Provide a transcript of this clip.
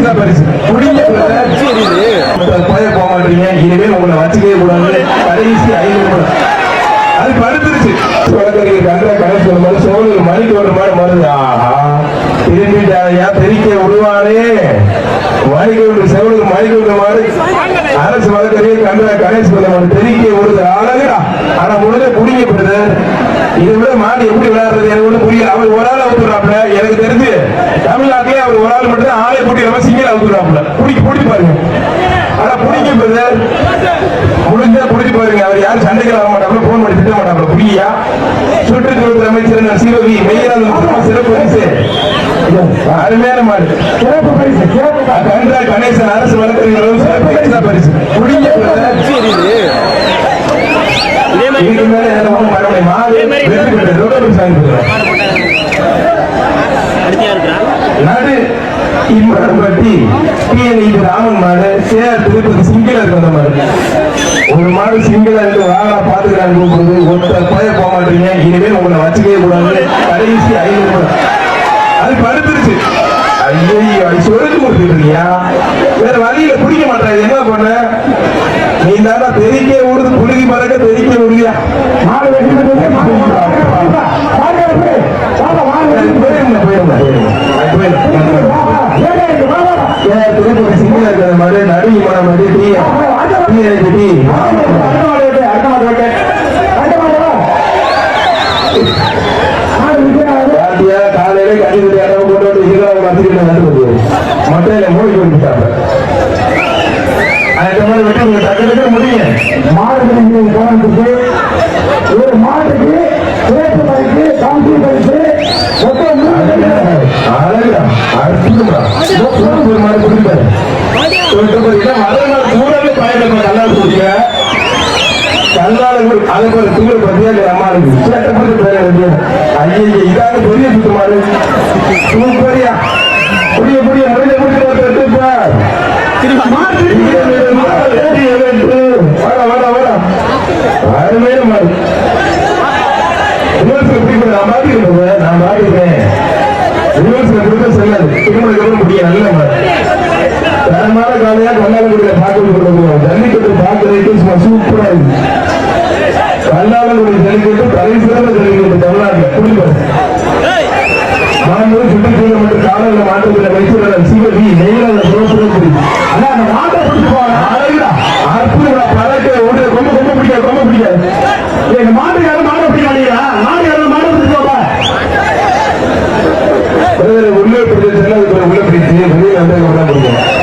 பைசா பரிசு முடிஞ்ச போக மாட்டீங்க. இனிமேல் உங்களை வச்சுக்கவே கூடாது. கடைசி 500 அது படுத்துருச்சு. சோழர் மணிக்கு ஒரு மாதிரி மருந்து. ஆஹா திரும்பிட்டாயா தெரிக்க விடுவானே. மணிக்கு செவலுக்கு மணிக்கு ஒரு மாதிரி அரசு வழக்கறிய கண்ட கணேஷ் தெரிக்க விடுது. அழகுடா. ஆனா முழுக்க குடிக்கப்படுது. இதை விட மாடு எப்படி விளையாடுறது எனக்கு ஒண்ணு புரியல. அவர் ஒரு ஆள் அவுத்துறாப்புல. எனக்கு தெரிஞ்சு தமிழ்நாட்டிலே அவர் ஒரு ஆள் மட்டும் ஆளை கூட்டி நம்ம சிங்கிள் அவுத்துறாப்புல. குடிக்க பாருங்க. ஆனா குடிக்கப்படுது முடிஞ்சா குடிச்சு பாருங்க. அவர் யாரும் சண்டைக்கு வர மாட்டாப்புல. போன் பண்ணி திட்ட மாட்டாப்புல. புரியா சுற்றுச்சூழல் அமைச்சர் சிவகி மெய்யால் சிறப்பு பரிசு. அருமையான மாடு சிறப்பு பரிசு. கண்டா கணேசன் அரசு வழக்கறிஞர் சிறப்பு பரிசா பரிசு. இதுக்கு மேல நாடு இம்பட்டி ராமன் மாடு திருப்பதி சிங்கிளா இருக்கிற மாடு. ஒரு மாடு சிங்கிளா இருந்து வாழ பாத்துக்கிறாங்க. ஒருத்தர் போக மாட்டீங்க. இனிமேல் உங்களை வச்சுக்கவே கூடாது. கடைசி 500 அது படுத்துருச்சு. ஐயோ சொல்லிட்டு கொடுத்துருக்கியா வேற வழியில குடிக்க மாட்டாங்க. என்ன பண்ண நீ தானா தெரிக்க விடுது. புழுகி பறக்க தெரிக்க விடுவியா? சிங்கிளா இருக்கிற மாதிரி நடுங்கி போன மாதிரி காலையில கட்டி மட்டையில மூடி கொடுத்தாங்க. அந்த மாதிரி விட்டு டக்கு முடியும். மாடுகளுக்கு கவனத்துக்கு ஒரு மாட்டுக்கு சிறப்பு பரிசு காந்தி பரிசு ஒரு மாடு கொடுத்தாரு. கூடவே பயணம் நல்லா கொடுங்க. கல்லாளர்கள் அதுக்கு ஒரு தூர பத்தியா அம்மா இருக்கு. சேட்டப்பட்டு பேர வேண்டிய ஐயா இதாக பெரிய சுத்தமாறு சூப்பரியா புரிய புரிய முடிஞ்ச முடிச்சு அருமையான மாடு. நான் பாத்துக்கிறேன். நான் பாத்துக்கிறேன். செல்லாது திருமணம் முடியும். நல்ல மாடு தரமான காலையா கல்லாளர்களை பார்க்க ஜல்லிக்கட்டு பார்க்கறதுக்கு சூப்பரா இருக்கு. கல்லாளர்களுடைய ஜல்லிக்கட்டு தலை சிறந்த ஜல்லிக்கட்டு தமிழ்நாட்டில் குடிப்பாரு. சுற்றுச்சூழல் மற்றும் காலையில மாற்றத்தில் வைத்திருந்த சிவகி நெய்யாளர் ஆனா அந்த மாட்டை பிடிச்சு போவாங்க. அற்புதமா பழக்க ஒன்று ரொம்ப ரொம்ப பிடிக்காது. ரொம்ப பிடிக்காது. எங்க மாட்டுக்கார மாட பிடிக்காதீங்களா? மாட்டுக்கார மாட பிடிச்சோப்பா உள்ளே பிடிச்சதுல உள்ள பிடிச்சு வெளியே வந்து பிடிக்கும்.